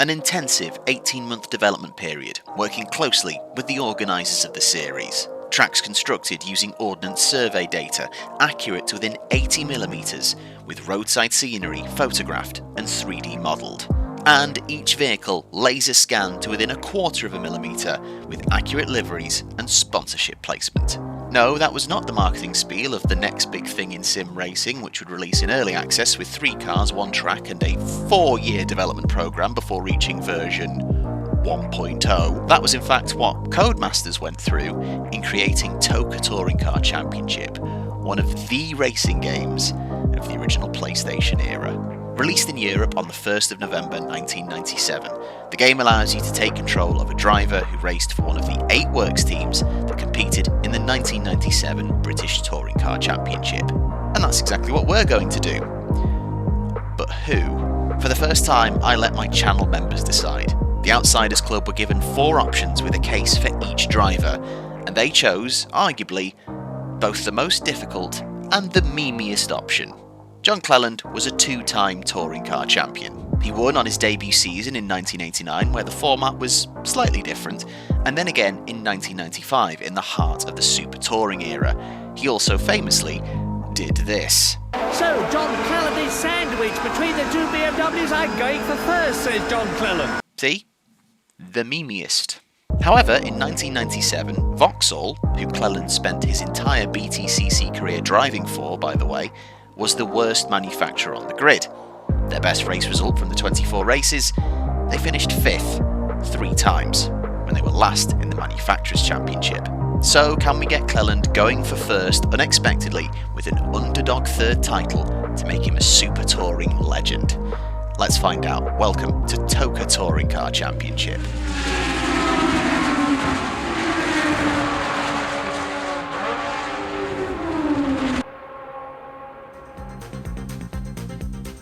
An intensive 18-month development period, working closely with the organisers of the series. Tracks constructed using Ordnance Survey data, accurate to within 80mm, with roadside scenery photographed and 3D modelled. And each vehicle laser scanned to within 1/4 of a millimetre, with accurate liveries and sponsorship placement. No, that was not the marketing spiel of the next big thing in sim racing, which would release in early access with 3 cars, 1 track and a 4-year development programme before reaching version 1.0. That was in fact what Codemasters went through in creating TOCA Touring Car Championship, one of the racing games of the original PlayStation era. Released in Europe on the 1st of November 1997, the game allows you to take control of a driver who raced for one of the 8 works teams that competed in the 1997 British Touring Car Championship. And that's exactly what we're going to do. But who? For the first time, I let my channel members decide. The Outsiders Club were given 4 options with a case for each driver, and they chose, arguably, both the most difficult and the memeiest option. John Cleland was a 2-time touring car champion. He won on his debut season in 1989, where the format was slightly different, and then again in 1995 in the heart of the Super Touring era. He also famously did this. So, John Cleland is sandwiched between the 2 BMWs. I'm going for first, says John Cleland. See? The memeiest. However, in 1997, Vauxhall, who Cleland spent his entire BTCC career driving for, by the way, was the worst manufacturer on the grid. Their best race result from the 24 races, they finished 5th 3 times, when they were last in the Manufacturers' Championship. So can we get Cleland going for first unexpectedly with an underdog 3rd title to make him a Super Touring legend? Let's find out. Welcome to TOCA Touring Car Championship.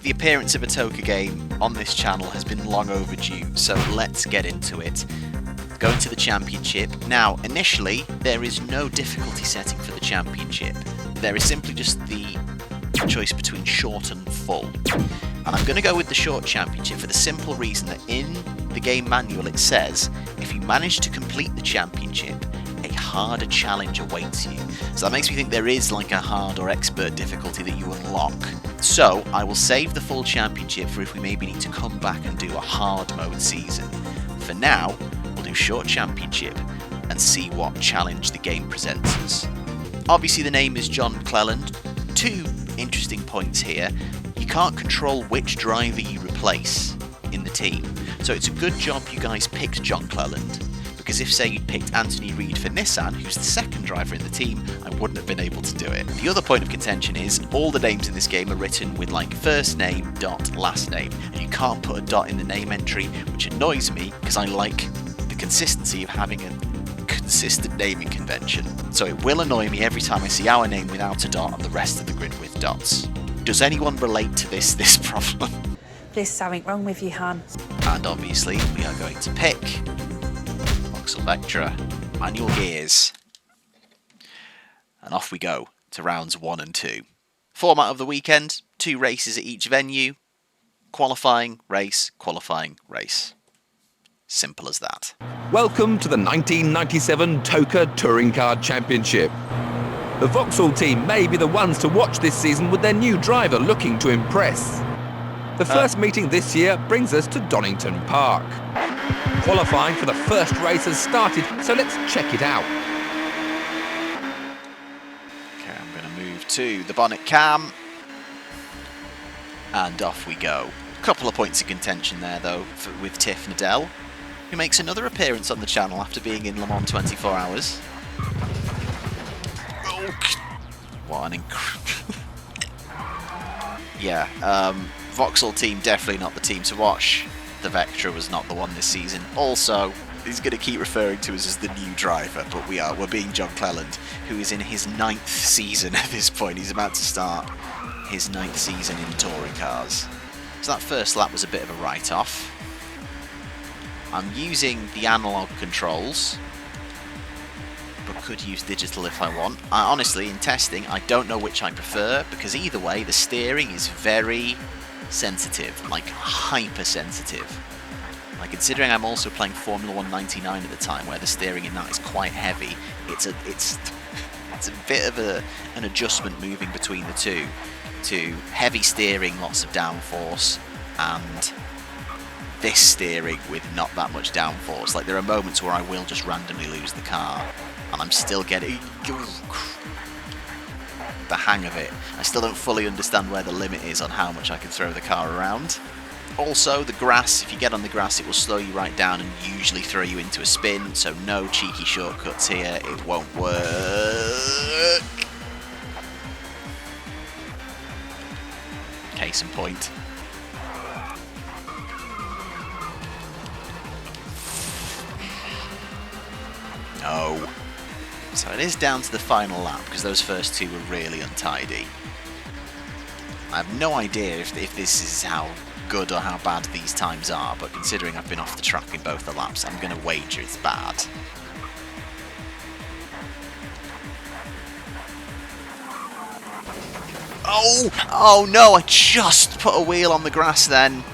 The appearance of a TOCA game on this channel has been long overdue, so let's get into it. Going to the championship. Now, initially, there is no difficulty setting for the championship. There is simply just the choice between short and full. And I'm going to go with the short championship for the simple reason that in the game manual it says, if you manage to complete the championship, a harder challenge awaits you. So that makes me think there is like a hard or expert difficulty that you unlock. So I will save the full championship for if we maybe need to come back and do a hard mode season. For now, we'll do short championship and see what challenge the game presents us. Obviously the name is John Cleland. 2 interesting points here. You can't control which driver you replace in the team. So it's a good job you guys picked John Cleland, because if say you'd picked Anthony Reid for Nissan, who's the 2nd driver in the team, I wouldn't have been able to do it. The other point of contention is all the names in this game are written with like first name, dot, last name, and you can't put a dot in the name entry, which annoys me because I like the consistency of having a consistent naming convention. So it will annoy me every time I see our name without a dot and the rest of the grid with dots. Does anyone relate to this problem? There's something wrong with you, Han. And obviously we are going to pick Vauxhall Vectra, manual gears. And off we go to rounds 1 and 2. Format of the weekend, 2 races at each venue. Qualifying, race, qualifying, race. Simple as that. Welcome to the 1997 TOCA Touring Car Championship. The Vauxhall team may be the ones to watch this season with their new driver looking to impress. The first meeting this year brings us to Donington Park. Qualifying for the first race has started, so let's check it out. Okay, I'm going to move to the bonnet cam. And off we go. A couple of points of contention there, though, with Tiff Nadell, who makes another appearance on the channel after being in Le Mans 24 Hours. What an Yeah, Vauxhall team definitely not the team to watch. The Vectra was not the one this season. Also, he's going to keep referring to us as the new driver, but we're being John Cleland, who is in his 9th season at this point. He's about to start his 9th season in touring cars. So that first lap was a bit of a write-off. I'm using the analog controls, but could use digital if I want. Honestly, in testing, I don't know which I prefer, because either way, the steering is very sensitive, like hypersensitive. Like, considering I'm also playing Formula 199 at the time, where the steering in that is quite heavy, it's a bit of an adjustment moving between the two, to heavy steering, lots of downforce, and this steering with not that much downforce. Like, there are moments where I will just randomly lose the car, and I'm still getting the hang of it. I still don't fully understand where the limit is on how much I can throw the car around. Also, the grass, if you get on the grass, it will slow you right down and usually throw you into a spin, so no cheeky shortcuts here, it won't work. Case in point. No. So it is down to the final lap, because those first two were really untidy. I have no idea if this is how good or how bad these times are, but considering I've been off the track in both the laps, I'm going to wager it's bad. Oh no, I just put a wheel on the grass then.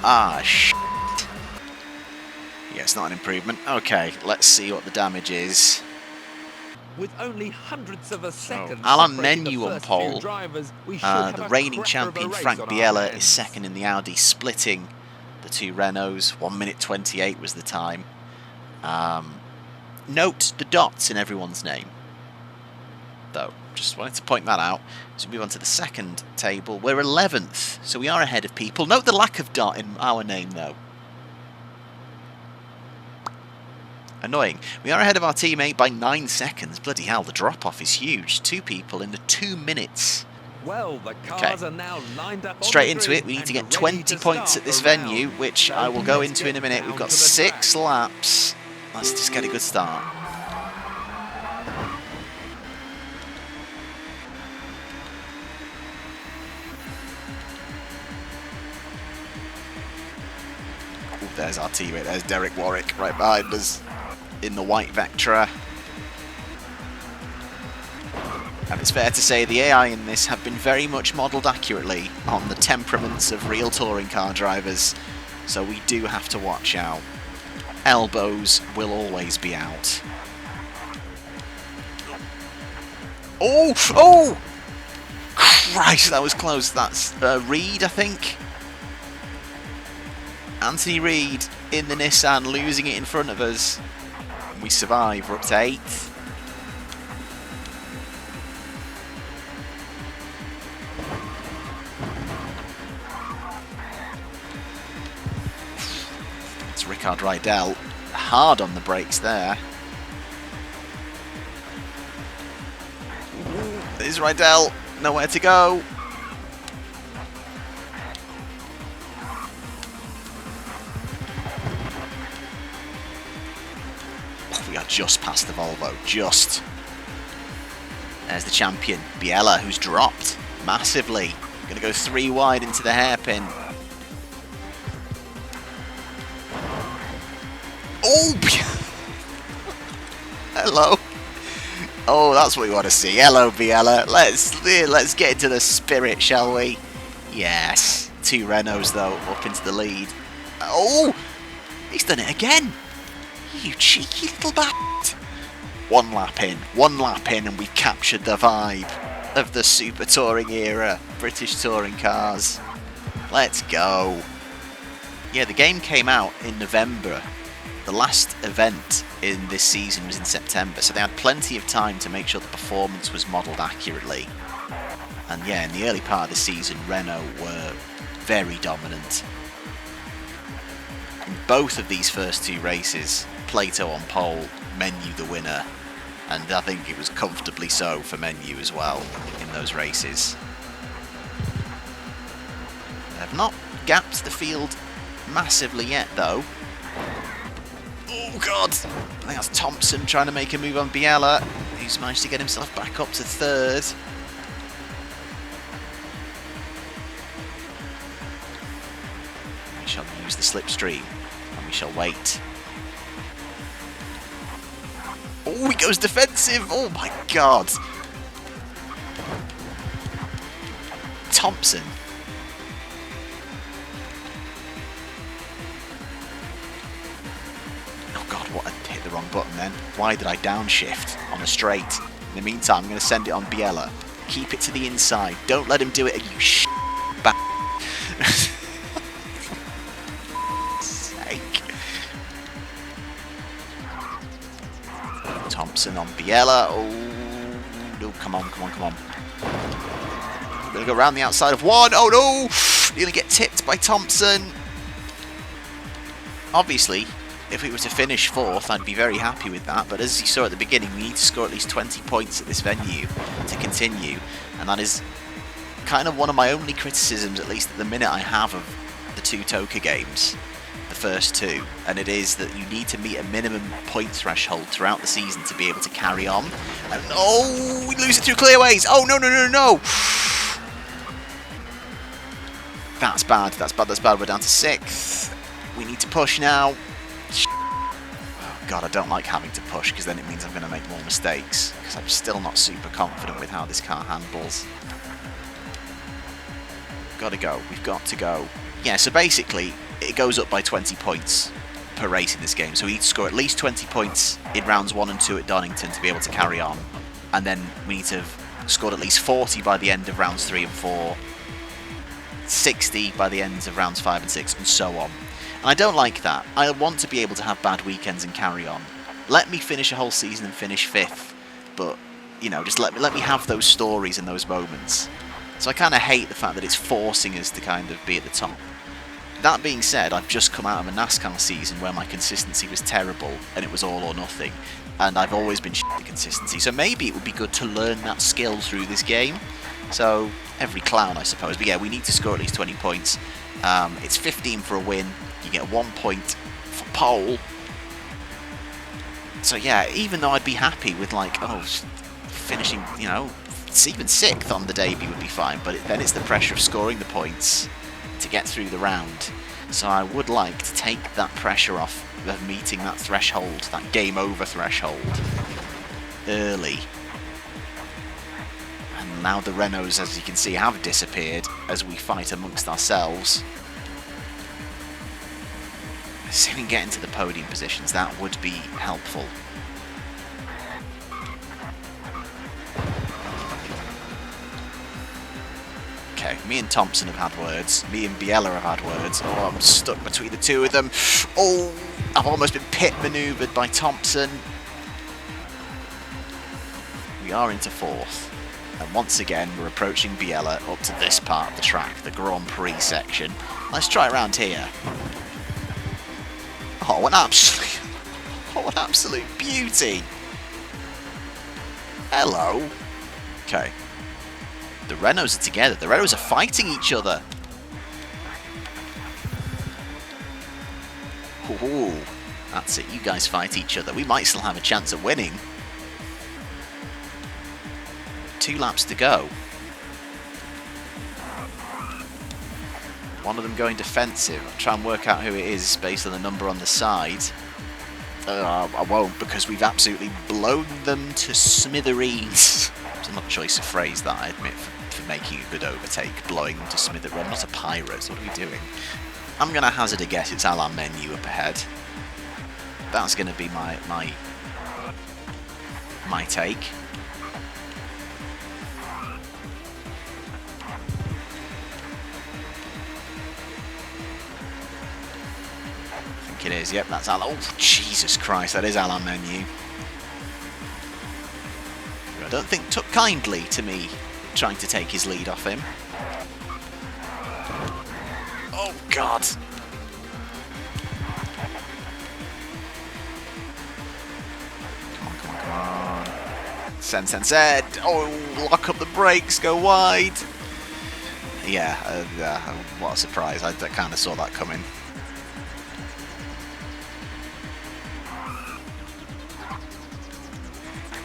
Ah, shit. Yeah, it's not an improvement. Okay, let's see what the damage is. With only hundredths of a second. Alan separating the Menu on first few pole. drivers, we should have The a reigning cracker of a champion race Frank on our Biella hands. is second in the Audi, splitting the two Renaults. 1 minute 28 was the time. Note the dots in everyone's name, though. Just wanted to point that out. So we move on to the second table. We're 11th, so we are ahead of people. Note the lack of dot in our name, though. Annoying. We are ahead of our teammate by 9 seconds. Bloody hell, the drop-off is huge. 2 people in the 2 minutes. Well, the cars are now lined up Straight into it. We need to get 20 points at this venue, which I will go into in a minute. We've got 6 laps. Let's just get a good start. Ooh, there's our teammate. There's Derek Warwick right behind us in the white Vectra. And it's fair to say the AI in this have been very much modelled accurately on the temperaments of real touring car drivers, so we do have to watch out. Elbows will always be out. Oh! Oh! Christ, that was close. That's Reed, I think. Anthony Reed in the Nissan, losing it in front of us. We survive. We're up to 8th. It's Rickard Rydell. Hard on the brakes there. There's Rydell. Nowhere to go. We are just past the Volvo, just. There's the champion, Biella, who's dropped massively. Going to go 3 wide into the hairpin. Oh! Hello. Oh, that's what we want to see. Hello, Biella. Let's get into the spirit, shall we? Yes. 2 Renaults, though, up into the lead. Oh! He's done it again. You cheeky little bat. 1 lap in, and we've captured the vibe of the Super Touring era. British touring cars. Let's go. Yeah, the game came out in November. The last event in this season was in September, so they had plenty of time to make sure the performance was modelled accurately. And yeah, in the early part of the season, Renault were very dominant. In both of these first 2 races, Plato on pole, Menu the winner, and I think it was comfortably so for Menu as well in those races. They have not gapped the field massively yet, though. Oh god! I think that's Thompson trying to make a move on Biella, who's managed to get himself back up to 3rd. We shall use the slipstream, and we shall wait. Oh, he goes defensive! Oh my god! Thompson. what, I hit the wrong button then. Why did I downshift on a straight? In the meantime, I'm going to send it on Biella. Keep it to the inside. Don't let him do it, you sake. Thompson on Biella. Oh, no, come on. I'm going to go around the outside of one. Oh, no. Nearly get tipped by Thompson. Obviously, if we were to finish 4th, I'd be very happy with that. But as you saw at the beginning, we need to score at least 20 points at this venue to continue. And that is kind of one of my only criticisms, at least at the minute, I have of the 2 TOCA games, the first 2. And it is that you need to meet a minimum point threshold throughout the season to be able to carry on. And oh, we lose it through clearways. Oh, no. That's bad. We're down to 6th. We need to push now. Oh god, I don't like having to push because then it means I'm going to make more mistakes because I'm still not super confident with how this car handles. We've got to go. Yeah, so basically it goes up by 20 points per race in this game. So we need to score at least 20 points in rounds 1 and 2 at Donington to be able to carry on. And then we need to have scored at least 40 by the end of rounds 3 and 4. 60 by the ends of rounds 5 and 6, and so on. And I don't like that. I want to be able to have bad weekends and carry on. Let me finish a whole season and finish 5th, but, you know, just let me have those stories and those moments. So I kind of hate the fact that it's forcing us to kind of be at the top. That being said, I've just come out of a NASCAR season where my consistency was terrible and it was all or nothing, and I've always been shit at consistency, so maybe it would be good to learn that skill through this game. So, every clown, I suppose. But yeah, we need to score at least 20 points. It's 15 for a win. You get 1 point for pole. So yeah, even though I'd be happy with, like, finishing, you know, even 6th on the debut would be fine. But then it's the pressure of scoring the points to get through the round. So I would like to take that pressure off of meeting that threshold, that game over threshold, early. And now the Renaults, as you can see, have disappeared as we fight amongst ourselves. See if we can get into the podium positions, that would be helpful. Okay, me and Thompson have had words. Me and Biella have had words. Oh, I'm stuck between the two of them. Oh, I've almost been pit manoeuvred by Thompson. We are into 4th. And once again, we're approaching Biella up to this part of the track, the Grand Prix section. Let's try around here. Oh, what an absolute beauty. Hello. Okay. The Renaults are together. The Renaults are fighting each other. Ooh, that's it. You guys fight each other. We might still have a chance at winning. 2 laps to go. One of them going defensive. I'll try and work out who it is based on the number on the side. I won't, because we've absolutely blown them to smithereens. It's not a choice of phrase, that, I admit, for making a good overtake. Blowing them to smithereens. I'm not a pirate. What are we doing? I'm going to hazard a guess it's Alain Menu up ahead. That's going to be my take. It is, yep, that's Alain. Oh, Jesus Christ, that is Alain Menu. I don't think took kindly to me trying to take his lead off him. Oh, God. Come on. Send. Oh, lock up the brakes, go wide. Yeah, what a surprise. I kind of saw that coming.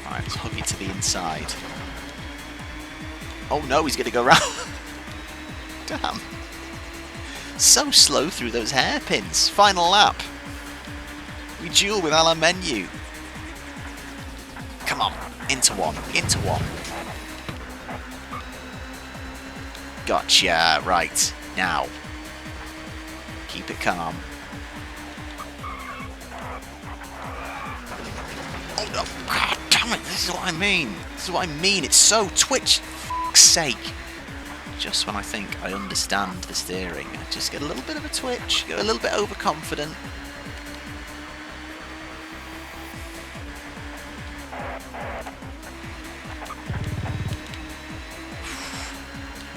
Alright, let's hook it to the inside. Oh no, he's going to go round. Damn. So slow through those hairpins. Final lap. We duel with Alain Menu. Come on, into one. Gotcha, right, now. Keep it calm. This is what I mean. This is what I mean. It's so twitch. For fuck's sake. Just when I think I understand the steering, I just get a little bit of a twitch, get a little bit overconfident.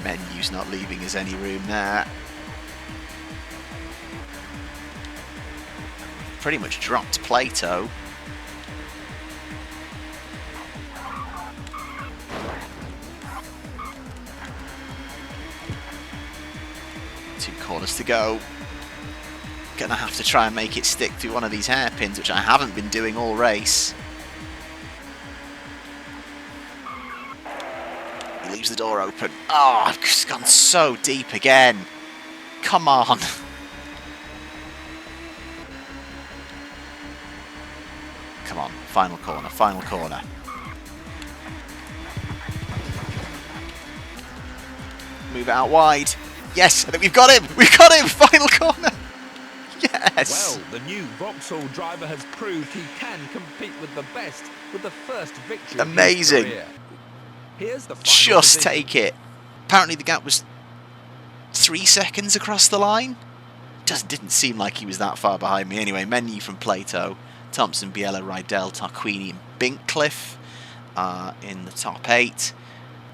Menu's not leaving us any room there. Pretty much dropped Plato. Corners to go. Gonna have to try and make it stick through one of these hairpins, which I haven't been doing all race. He leaves the door open. Oh, I've just gone so deep again. Come on. Come on, final corner, final corner. Move it out wide. Yes, I think we've got him! We've got him! Final corner! Yes! Well, the new Vauxhall driver has proved he can compete with the best with the first victory. Amazing! Of his career. Here's the final Just position. take it. Apparently the gap was 3 seconds across the line. Didn't seem like he was that far behind me. Anyway, Menu from Plato, Thompson, Biella, Rydell, Tarquini and Bincliffe are in the top 8.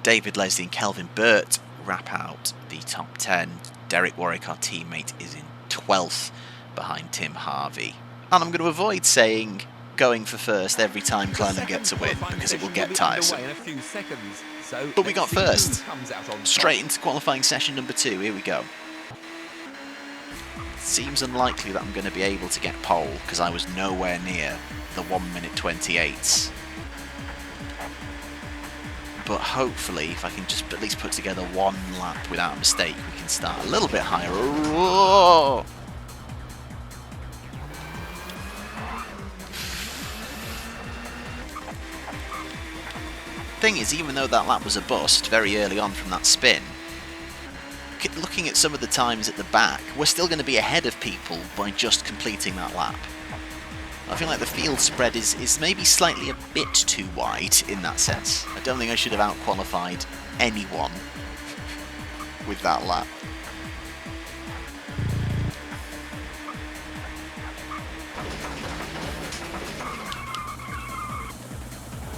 David Leslie and Kelvin Burt wrap out the top 10. Derek Warwick, our teammate, is in 12th behind Tim Harvey. And I'm going to avoid saying going for first every time Cleland gets a win because it will get tiresome. But we got first. Straight into qualifying session number 2. Here we go. Seems unlikely that I'm going to be able to get pole because I was nowhere near the 1 minute 28s. But hopefully, if I can just at least put together one lap without a mistake, we can start a little bit higher. Whoa! Thing is, even though that lap was a bust very early on from that spin, looking at some of the times at the back, we're still going to be ahead of people by just completing that lap. I feel like the field spread is maybe slightly a bit too wide in that sense. I don't think I should have out-qualified anyone with that lap.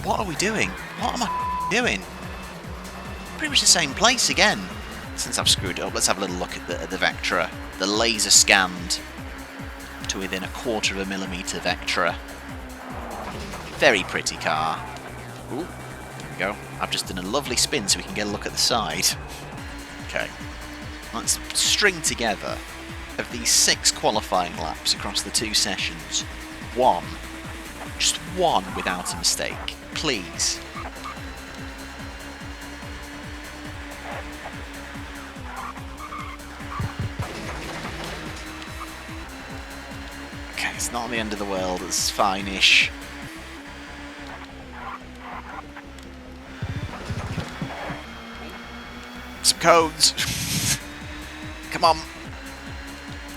What are we doing? What am I doing? Pretty much the same place again. Since I've screwed it up, let's have a little look at the Vectra. The laser scanned to within 1/4 millimetre Vectra. Very pretty car. Ooh, there we go. I've just done a lovely spin so we can get a look at the side. Okay. Let's string together, of these 6 qualifying laps across the 2 sessions, just one without a mistake, please. Okay, it's not the end of the world, it's fine-ish. Some codes. Come on.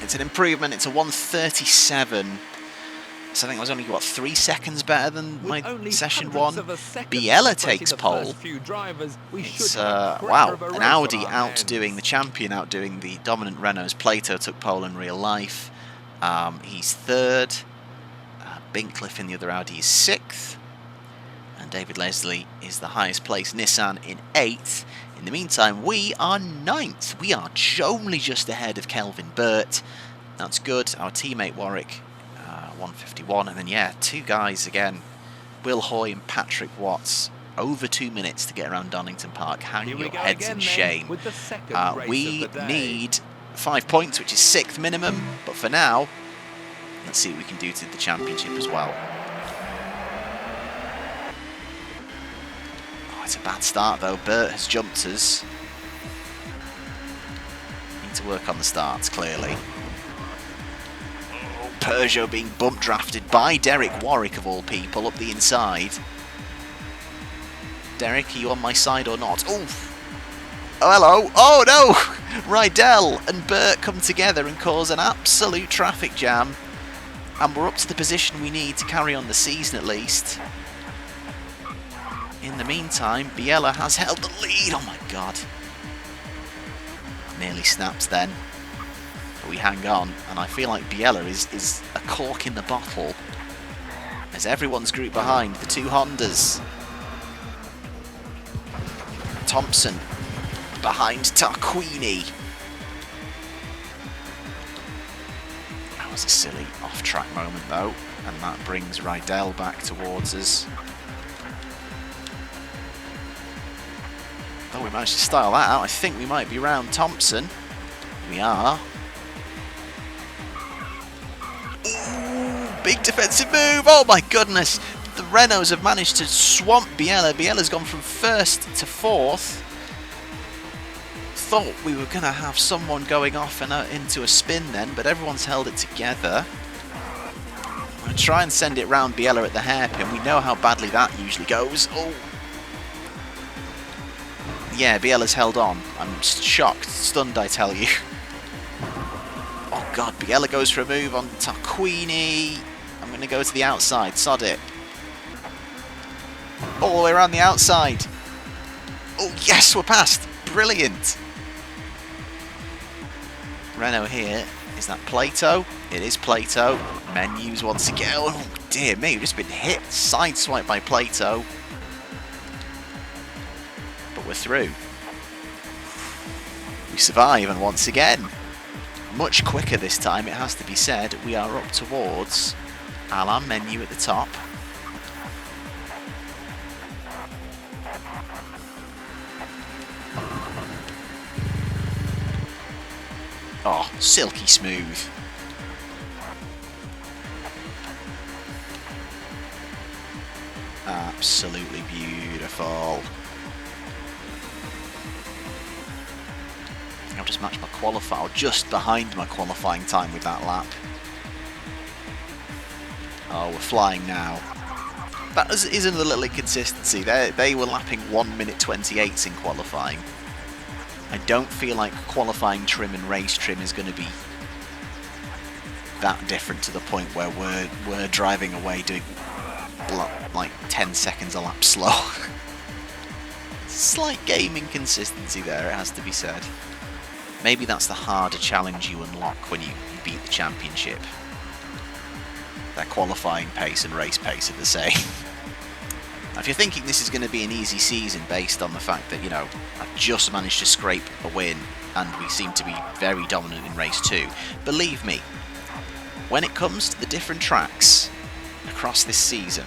It's an improvement, it's a 1:37. So I think I was only, what, 3 seconds better than my session 1. Biella takes pole. It's, wow, an Audi outdoing the champion, outdoing the dominant Renaults. Plato took pole in real life. He's 3rd. Bincliffe in the other Audi is 6th. And David Leslie is the highest placed Nissan in 8th. In the meantime, we are 9th. We are only just ahead of Kelvin Burt. That's good. Our teammate Warwick, 151. And then, yeah, 2 guys again. Will Hoy and Patrick Watts. Over 2 minutes to get around Donington Park. Hang your heads in shame. We need 5 points, which is 6th minimum. But for now, let's see what we can do to the championship as well. It's a bad start though. Burt has jumped us. Need to work on the starts, clearly. Oh, Peugeot being bump drafted by Derek Warwick of all people up the inside. Derek, are you on my side or not? Oof. Oh, hello. Oh no! Rydell and Burt come together and cause an absolute traffic jam. And we're up to the position we need to carry on the season at least. in the meantime, Biella has held the lead. Oh my god. Nearly snaps then. But we hang on, and I feel like Biella is a cork in the bottle. As everyone's grouped behind the two Hondas. Thompson behind Tarquini. That was a silly off-track moment though, and that brings Rydell back towards us. Oh, we managed to style that out. I think we might be round Thompson. We are. Ooh, big defensive move. Oh my goodness. The Renaults have managed to swamp Biella. Biella's gone from first to fourth. Thought we were going to have someone going off and into a spin then, but everyone's held it together. I'll try and send it round Biella at the hairpin. We know how badly that usually goes. Oh. Yeah, Biella's held on. I'm shocked, stunned, I tell you. Oh god, Biella goes for a move on Tarquini. I'm going to go to the outside, sod it. All the way around the outside. Oh yes, we're past. Brilliant. Renault here. Is that Plato? It is Plato. Menus once again. Oh dear me, we've just been hit. Sideswiped by Plato. But we're through. We survive, and once again, much quicker this time, it has to be said. We are up towards Alain Menu at the top. Oh, silky smooth. Absolutely beautiful. I'll just match my qualifying, just behind my qualifying time with that lap. Oh, we're flying now. That isn't a little inconsistency. They were lapping 1 minute 28 in qualifying. I don't feel like qualifying trim and race trim is going to be that different to the point where we're driving away doing like 10 seconds a lap slow. Slight game inconsistency there, it has to be said. Maybe that's the harder challenge you unlock when you beat the championship. Their qualifying pace and race pace are the same. Now, if you're thinking this is going to be an easy season based on the fact that, you know, I've just managed to scrape a win and we seem to be very dominant in race 2, believe me, when it comes to the different tracks across this season,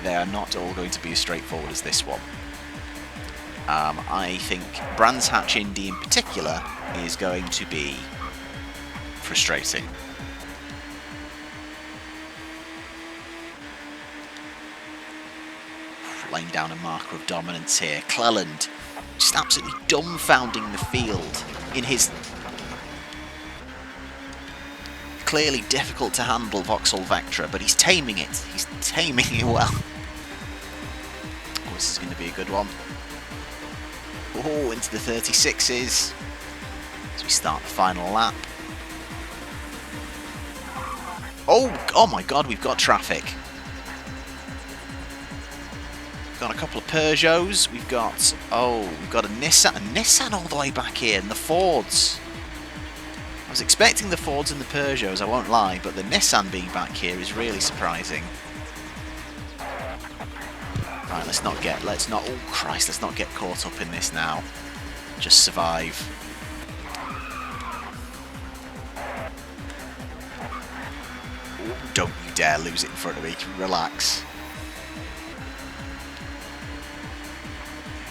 they are not all going to be as straightforward as this one. I think Brands Hatch Indy in particular is going to be frustrating. Laying down a marker of dominance here. Cleland just absolutely dumbfounding the field in his clearly difficult to handle Vauxhall Vectra, but he's taming it. He's taming it well. Oh, this is going to be a good one. Oh, into the 36s as we start the final lap. Oh my god, we've got traffic. We've got a couple of Peugeots. We've got a Nissan all the way back here, and the Fords. I was expecting the Fords and the Peugeots, I won't lie, but the Nissan being back here is really surprising. Right, let's not get caught up in this now. Just survive. Ooh, don't you dare lose it in front of me. Relax.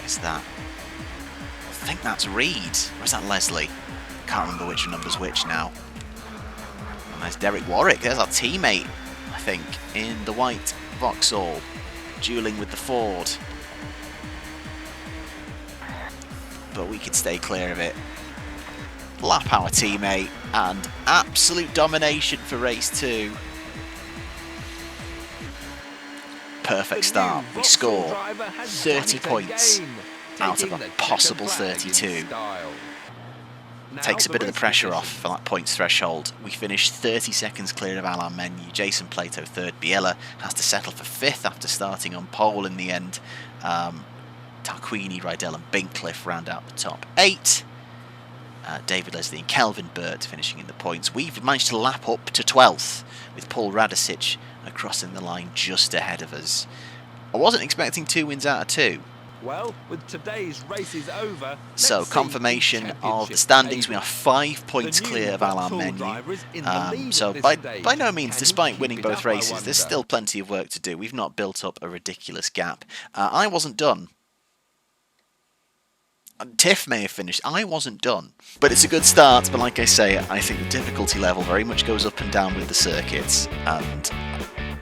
Who's that? I think that's Reed. Or is that Leslie? Can't remember which number's which now. And there's Derek Warwick. There's our teammate, I think, in the white Vauxhall, dueling with the Ford. But we could stay clear of it. Lap our teammate, and absolute domination for race 2. Perfect start. We score 30 points out of a possible 32. takes a bit of the pressure off for that points threshold. We finished 30 seconds clear of Alain Menu. Jason Plato third. Biella has to settle for fifth after starting on pole in the end. Tarquini, Rydell and Bincliffe round out the top 8. David Leslie and Kelvin Burt finishing in the points. We've managed to lap up to 12th with Paul Radicic crossing the line just ahead of us. I wasn't expecting 2 wins out of 2. Well, with today's races over, so confirmation of the standings. We are 5 points clear of Alain Menu. So by no means, despite winning both races, there's still plenty of work to do. We've not built up a ridiculous gap. I wasn't done. Tiff may have finished. I wasn't done. But it's a good start. But like I say, I think the difficulty level very much goes up and down with the circuits. And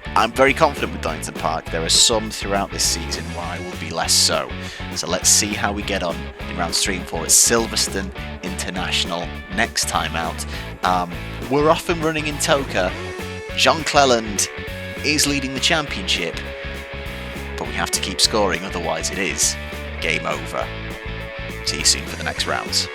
I'm very confident with Donington Park. There are some throughout this season where I will be less so. So let's see how we get on in round 3 and 4 at Silverstone International next time out. We're off and running in TOCA. John Cleland is leading the championship. But we have to keep scoring, otherwise it is game over. See you soon for the next rounds.